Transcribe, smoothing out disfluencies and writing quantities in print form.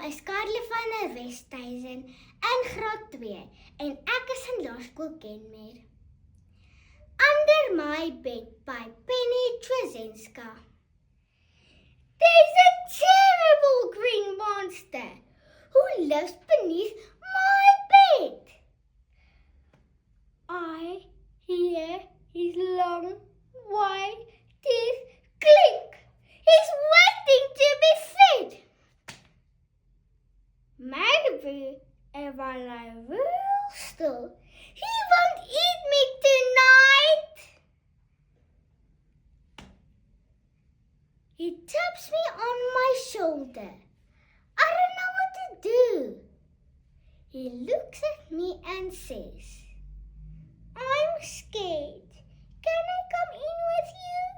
is Karlie van der Westhuizen in graad 2 en ek is in laerskool Kenmare. Under my bed by Penny Trezenska. There's a terrible green monster who lives beneath my bed. I hear his long, white teeth click. He's waiting to be fed. Maybe if I lie real still, he won't eat me tonight. He taps me on my shoulder. I don't know what to do. He looks at me and says, I'm scared. Can I come in with you?